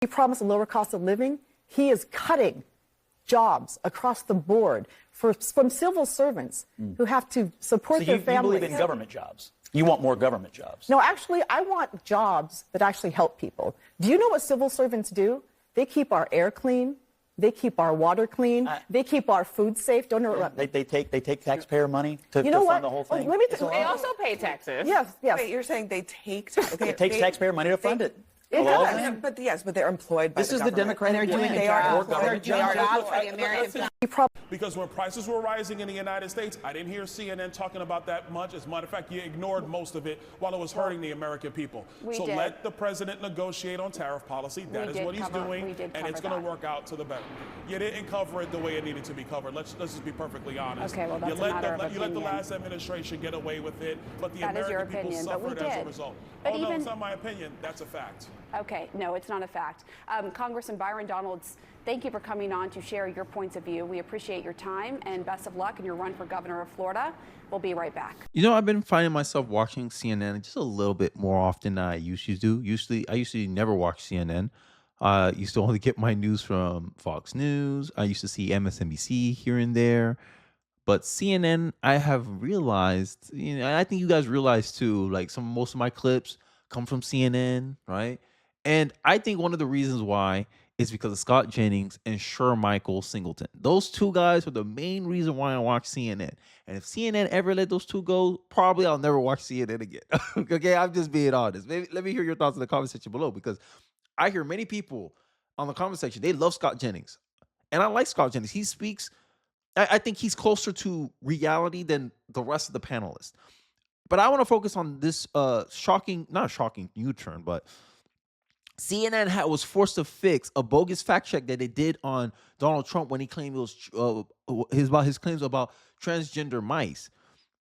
He promised a lower cost of living. He is cutting jobs across the board from civil servants who have to support their families. You believe in government jobs? You want more government jobs? No, actually, I want jobs that actually help people. Do you know what civil servants do? They keep our air clean. They keep our water clean. They keep our food safe. Don't interrupt. They take taxpayer money to you know fund the whole thing. Let me they also pay taxes. Yes. Wait, you're saying they take taxes? It takes taxpayer money to fund it. It does. But they're employed by the government. This is the Democratic plan. They are jobs for the American people. Because when prices were rising in the United States, I didn't hear CNN talking about that much. As a matter of fact, you ignored most of it while it was hurting the American people. So let the president negotiate on tariff policy. That is what he's doing, and it's going to work out to the better. You didn't cover it the way it needed to be covered. Let's just be perfectly honest. Okay, well, that's a matter of opinion. You let the last administration get away with it, but the That is your American people opinion, but we suffered as a did. result. But No, it's not my opinion. That's a fact. Okay, no, it's not a fact. Congressman Byron Donalds, thank you for coming on to share your points of view. We appreciate your time and best of luck in your run for governor of Florida. We'll be right back. You know, I've been finding myself watching CNN just a little bit more often than I used to do. I used to never watch CNN. I used to only get my news from Fox News. I used to see MSNBC here and there. But CNN, I have realized, I think you guys realize too, like most of my clips come from CNN, right? And I think one of the reasons why is because of Scott Jennings and Michael Singleton. Those two guys are the main reason why I watch CNN. And if CNN ever let those two go, probably I'll never watch CNN again. Okay, I'm just being honest. Maybe let me hear your thoughts in the comment section below, because I hear many people on the comment section, they love Scott Jennings. And I like Scott Jennings. He speaks, I think he's closer to reality than the rest of the panelists. But I want to focus on this not shocking U-turn, but CNN was forced to fix a bogus fact check that they did on Donald Trump when he claimed it was his claims about transgender mice.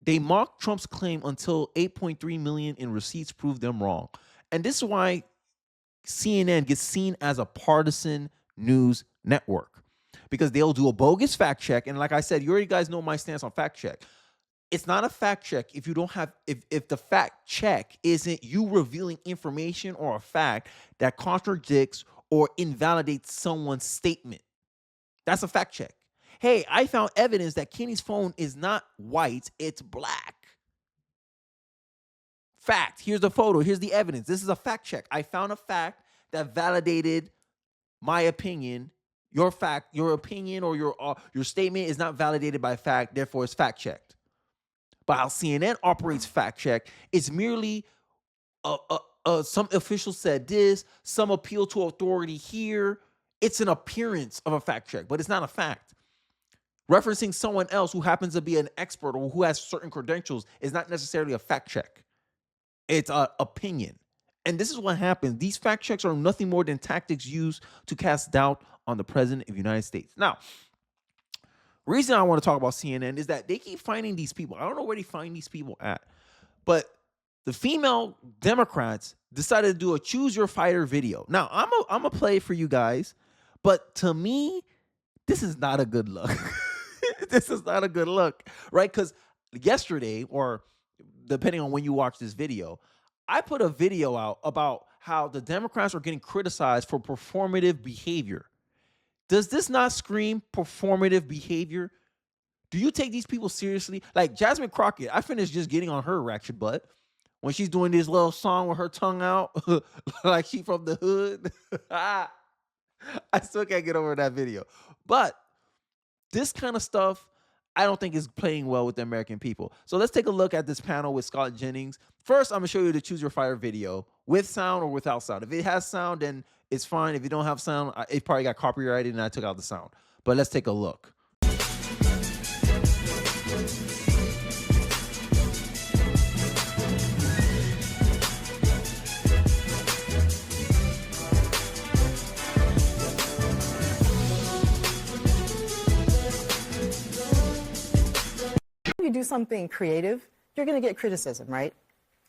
They mocked Trump's claim until 8.3 million in receipts proved them wrong. And this is why CNN gets seen as a partisan news network, because they'll do a bogus fact check. And like I said, you already guys know my stance on fact check. It's not a fact check if you don't have, if the fact check isn't you revealing information or a fact that contradicts or invalidates someone's statement. That's a fact check. Hey, I found evidence that Kenny's phone is not white, it's black. Fact. Here's the photo. Here's the evidence. This is a fact check. I found a fact that validated my opinion. Your fact, your opinion, or your statement is not validated by fact, therefore it's fact checked. But how CNN operates fact check is merely some official said this, some appeal to authority here. It's an appearance of a fact check, but it's not a fact. Referencing someone else who happens to be an expert or who has certain credentials is not necessarily a fact check. It's an opinion. And this is what happens. These fact checks are nothing more than tactics used to cast doubt on the president of the United States. Now, reason I want to talk about CNN is that they keep finding these people. I don't know where they find these people at, but the female Democrats decided to do a choose your fighter video. Now, I'm gonna play it for you guys, but to me, this is not a good look. This is not a good look, right? Because yesterday, or depending on when you watch this video, I put a video out about how the Democrats are getting criticized for performative behavior. Does this not scream performative behavior? Do you take these people seriously? Like Jasmine Crockett, I finished just getting on her ratchet butt when she's doing this little song with her tongue out, like she from the hood. I still can't get over that video. But this kind of stuff, I don't think is playing well with the American people. So let's take a look at this panel with Scott Jennings. First, I'm going to show you the Choose Your Fighter video with sound or without sound. If it has sound, then it's fine. If you don't have sound, it probably got copyrighted and I took out the sound. But let's take a look. You do something creative, you're going to get criticism, right?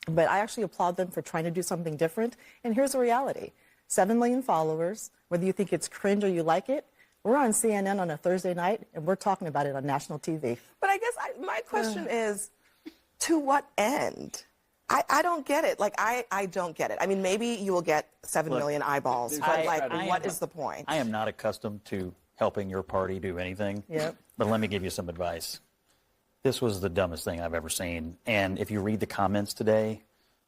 But I actually applaud them for trying to do something different. And here's the reality. 7 million followers, whether you think it's cringe or you like it, we're on CNN on a Thursday night, and we're talking about it on national TV. But I guess my question is, to what end? I don't get it. Like, I don't get it. I mean, maybe you will get 7 million eyeballs, but what is the point? I am not accustomed to helping your party do anything. Yep. But let me give you some advice. This was the dumbest thing I've ever seen. And if you read the comments today,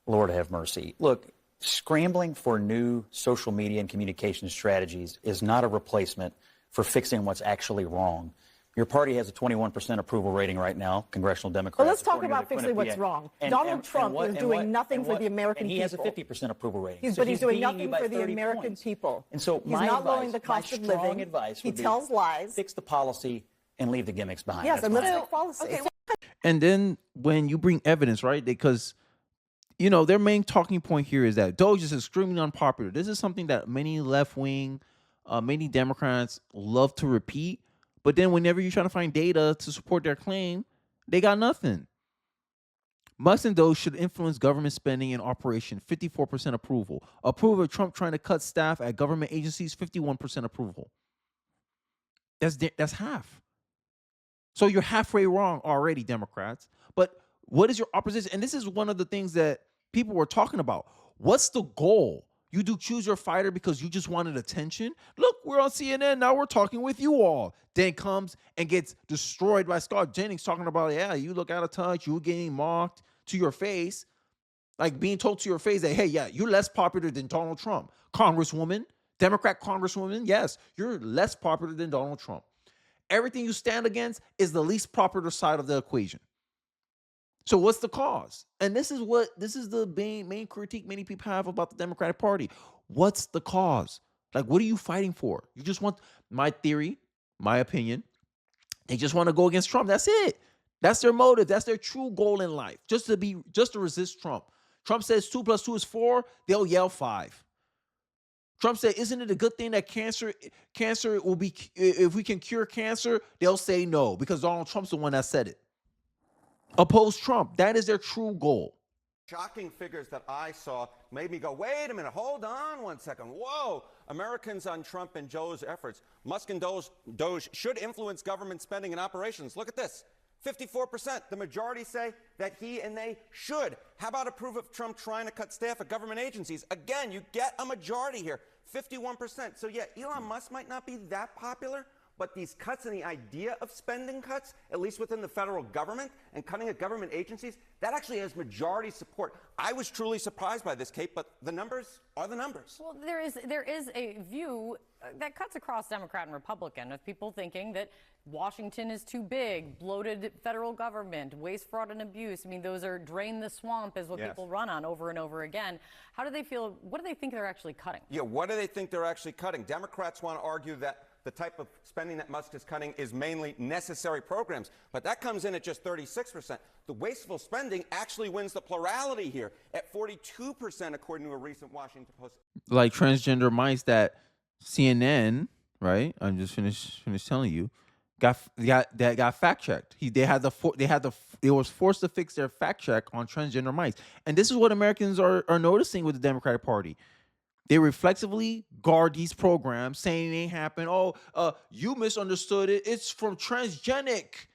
Lord have mercy. Look, scrambling for new social media and communication strategies is not a replacement for fixing what's actually wrong. Your party has a 21% approval rating right now, congressional Democrats. Well, let's talk according to about the fixing what's Quinnipiac. wrong. And- Donald Trump is doing nothing for the American and he has a people. 50% approval rating. But he's doing beating you nothing by for the 30 American points. people. And so he's my not advice, lowering the cost my of strong living. advice He would be tells lies. fix the policy and leave the gimmicks behind. Yes, That's and my let's advice. fix policy. Okay, And then when you bring evidence, right? Because, you know, their main talking point here is that DOGE is extremely unpopular. This is something that many left-wing, many Democrats love to repeat. But then whenever you're trying to find data to support their claim, they got nothing. Must and DOGE should influence government spending and operation, 54% approval. Approval of Trump trying to cut staff at government agencies, 51% approval. That's half. So you're halfway wrong already, Democrats. But what is your opposition? And this is one of the things that people were talking about. What's the goal? You do choose your fighter because you just wanted attention? Look, we're on CNN. Now we're talking with you all. Then comes and gets destroyed by Scott Jennings talking about, yeah, you look out of touch. You getting mocked to your face. Like being told to your face that, hey, yeah, you're less popular than Donald Trump. Congresswoman, Democrat Congresswoman, yes, you're less popular than Donald Trump. Everything you stand against is the least popular side of the equation. So what's the cause? And this is the main critique many people have about the Democratic Party. What's the cause? Like, what are you fighting for? You just want, my theory, my opinion, they just want to go against Trump. That's it. That's their motive. That's their true goal in life. Just to resist Trump. Trump says 2 + 2 is 4. They'll yell 5. Trump said, isn't it a good thing that cancer will be, if we can cure cancer, they'll say no, because Donald Trump's the one that said it. Oppose Trump. That is their true goal. Shocking figures that I saw made me go, wait a minute, hold on one second. Whoa, Americans on Trump and Joe's efforts. Musk and DOGE should influence government spending and operations. Look at this. 54%. The majority say that he and they should. How about approve of Trump trying to cut staff at government agencies? Again, you get a majority here. 51%. So yeah, Elon Musk might not be that popular, but these cuts and the idea of spending cuts, at least within the federal government and cutting at government agencies, that actually has majority support. I was truly surprised by this, Kate, but the numbers are the numbers. Well, there is a view that cuts across Democrat and Republican of people thinking that Washington is too big, bloated federal government, waste, fraud, and abuse. I mean, those are drain the swamp is what people run on over and over again. How do they feel? What do they think they're actually cutting? Yeah, what do they think they're actually cutting? Democrats want to argue that the type of spending that Musk is cutting is mainly necessary programs, but that comes in at just 36%. The wasteful spending actually wins the plurality here at 42%, according to a recent Washington Post. Like transgender mice that CNN, right? I'm just finished telling you, got fact checked. They was forced to fix their fact check on transgender mice, and this is what Americans are noticing with the Democratic Party. They reflexively guard these programs, saying it ain't happened. Oh, you misunderstood it. It's from transgenic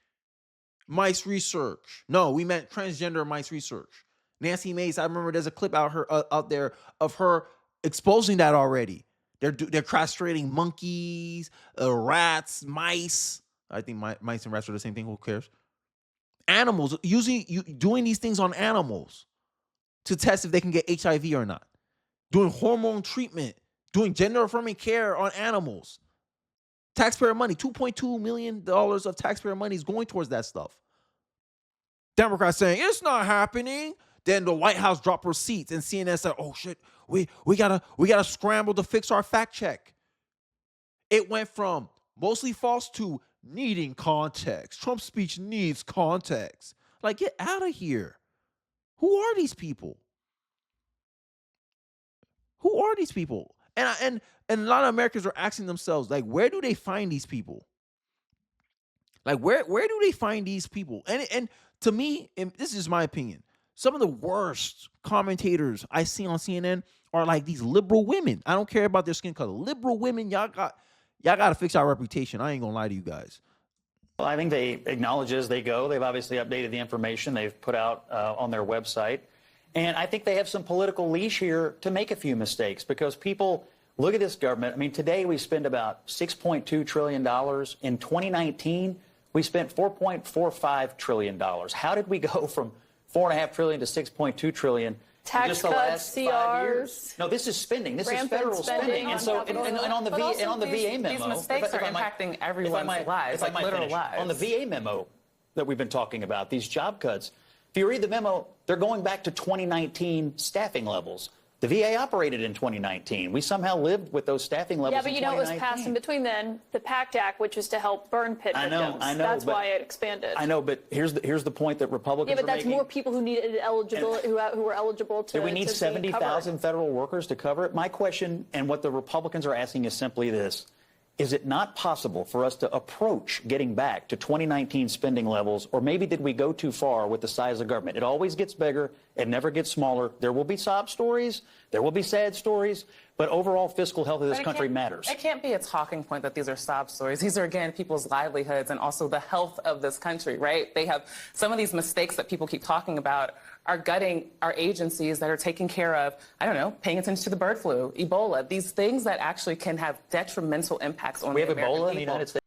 mice research. No, we meant transgender mice research. Nancy Mace, I remember there's a clip out there of her exposing that already. They're castrating monkeys, rats, mice. I think mice and rats are the same thing. Who cares? Animals, doing these things on animals to test if they can get HIV or not. Doing hormone treatment, doing gender-affirming care on animals. Taxpayer money, $2.2 million of taxpayer money is going towards that stuff. Democrats saying, it's not happening. Then the White House dropped receipts and CNN said, oh shit, we gotta scramble to fix our fact check. It went from mostly false to needing context. Trump's speech needs context. Like, get out of here. Who are these people? Who are these people? And a lot of Americans are asking themselves, like, where do they find these people? Like, where do they find these people? And to me, and this is my opinion, some of the worst commentators I see on CNN are like these liberal women. I don't care about their skin color. Liberal women, y'all got to fix our reputation. I ain't gonna lie to you guys. Well, I think they acknowledge as they go. They've obviously updated the information they've put out on their website. And I think they have some political leash here to make a few mistakes because people look at this government. I mean, today we spend about $6.2 trillion. In 2019, we spent $4.45 trillion. How did we go from $4.5 trillion to $6.2 trillion? Tax just the cuts, last 5 years. No, this is spending. This is federal spending. And so, and on the VA memo, these mistakes are impacting everyone's lives, like literal lives. On the VA memo that we've been talking about, these job cuts. If you read the memo, they're going back to 2019 staffing levels. The VA operated in 2019. We somehow lived with those staffing levels. Yeah, but you know it was passed in between then, the PACT Act, which was to help burn pit victims. I know. That's why it expanded. I know, but here's the point that Republicans Yeah, but that's making. more people who needed eligible, who were eligible to. Do we need 70,000 federal workers to cover it? My question, and what the Republicans are asking, is simply this. Is it not possible for us to approach getting back to 2019 spending levels, or maybe did we go too far with the size of government? It always gets bigger. It never gets smaller. There will be sob stories. There will be sad stories. But overall fiscal health of this country matters. It can't be a talking point that these are sob stories. These are, again, people's livelihoods and also the health of this country, right? They have some of these mistakes that people keep talking about are gutting our agencies that are taking care of, I don't know, paying attention to the bird flu, Ebola, these things that actually can have detrimental impacts on the American people. We have Ebola in the United States.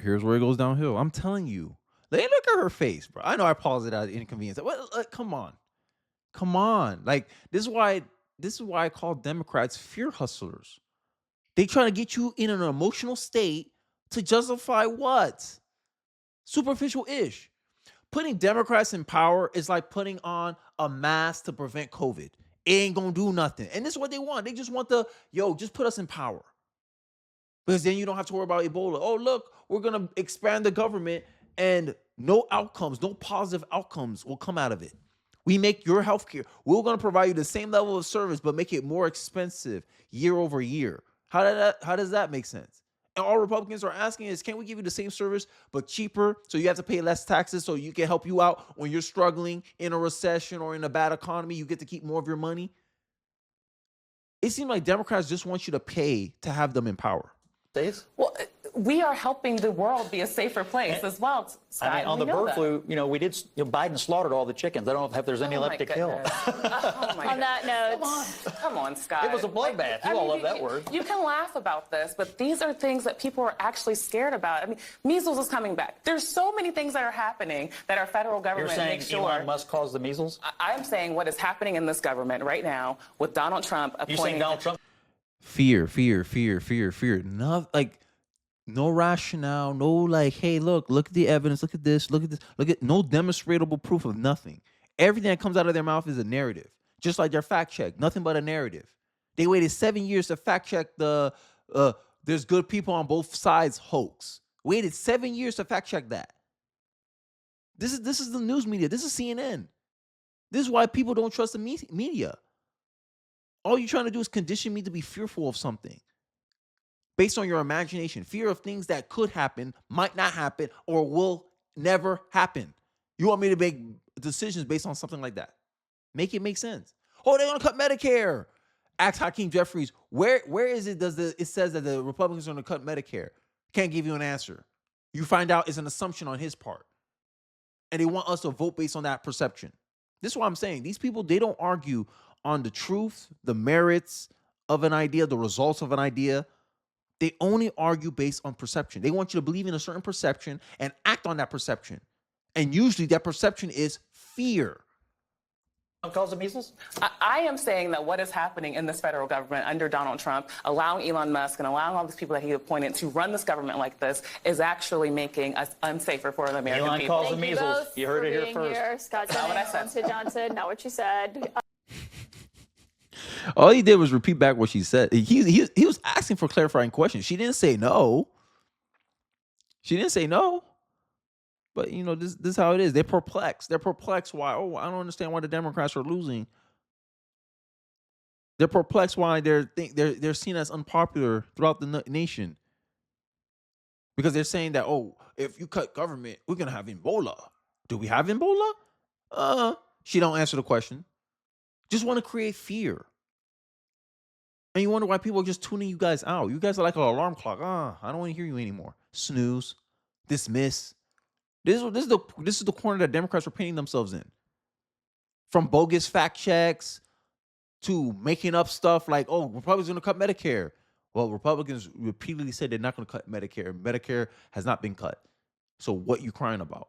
Here's where it goes downhill. I'm telling you. Look at her face, bro. I know I paused it out of inconvenience. Come on. Like, this is why I call Democrats fear hustlers. They trying to get you in an emotional state to justify what? Superficial-ish. Putting Democrats in power is like putting on a mask to prevent COVID. It ain't gonna do nothing. And this is what they want. They just want just put us in power. Because then you don't have to worry about Ebola. Oh, look, we're gonna expand the government and no positive outcomes will come out of it. We make your healthcare. We're going to provide you the same level of service, but make it more expensive year over year. How does that make sense? And all Republicans are asking is, can we give you the same service, but cheaper, so you have to pay less taxes so you can help you out when you're struggling in a recession or in a bad economy? You get to keep more of your money. It seems like Democrats just want you to pay to have them in power. Well, we are helping the world be a safer place as well, Scott. I mean, on the bird flu, Biden slaughtered all the chickens. I don't know if there's any left to kill. On that note. Come on, Scott. It was a bloodbath. You all love that word. You can laugh about this, but these are things that people are actually scared about. I mean, measles is coming back. There's so many things that are happening that our federal government makes sure. You're saying Elon Musk caused the measles? I'm saying what is happening in this government right now with Donald Trump appointing. You saying Donald Trump? Fear. No rationale, no hey, look at the evidence, look at this, no demonstrable proof of nothing. Everything that comes out of their mouth is a narrative, just like their fact check, nothing but a narrative. They waited 7 years to fact check the there's good people on both sides hoax. Waited 7 years to fact check that. This is the news media. This is CNN. This is why people don't trust the media. All you're trying to do is condition me to be fearful of something based on your imagination, fear of things that could happen, might not happen, or will never happen. You want me to make decisions based on something like that? Make it make sense. Oh, they're going to cut Medicare. Ask Hakeem Jeffries, where is it it says that the Republicans are going to cut Medicare? Can't give you an answer. You find out it's an assumption on his part. And they want us to vote based on that perception. This is what I'm saying. These people, they don't argue on the truth, the merits of an idea, the results of an idea. They only argue based on perception. They want you to believe in a certain perception and act on that perception. And usually that perception is fear. Cause of measles? I am saying that what is happening in this federal government under Donald Trump, allowing Elon Musk and allowing all these people that he appointed to run this government like this, is actually making us unsafer for the American people. Elon calls them measles. You heard it here first. Scott Johnson, not what you said. All he did was repeat back what she said. He was asking for clarifying questions. She didn't say no. But this is how it is. They're perplexed. Why? Oh, I don't understand why the Democrats are losing. They're perplexed why they're seen as unpopular throughout the nation. Because they're saying that, oh, if you cut government, we're gonna have Ebola. Do we have Ebola? She don't answer the question. Just want to create fear. And you wonder why people are just tuning you guys out. You guys are like an alarm clock. I don't want to hear you anymore. Snooze. Dismiss. This is the corner that Democrats are painting themselves in. from bogus fact checks to making up stuff like, oh, Republicans are going to cut Medicare. Well, Republicans repeatedly said they're not going to cut Medicare. Medicare has not been cut. So what you crying about?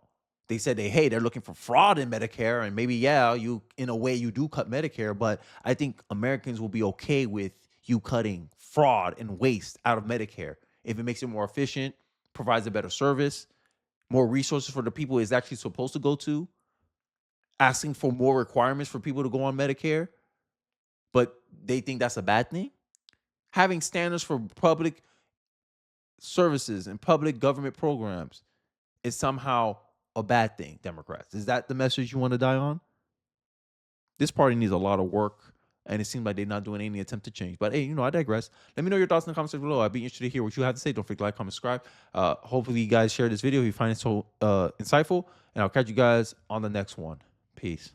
They said they're looking for fraud in Medicare, and maybe, yeah, you in a way you do cut Medicare, but I think Americans will be okay with you cutting fraud and waste out of Medicare if it makes it more efficient, provides a better service, more resources for the people it's actually supposed to go to, asking for more requirements for people to go on Medicare, but they think that's a bad thing. Having standards for public services and public government programs is somehow a bad thing, Democrats. Is that the message you want to die on? This party needs a lot of work, and it seems like they're not doing any attempt to change. But hey, I digress. Let me know your thoughts in the comments section below. I'd be interested to hear what you have to say. Don't forget to like, comment, subscribe. Hopefully you guys share this video if you find it so insightful, and I'll catch you guys on the next one. Peace.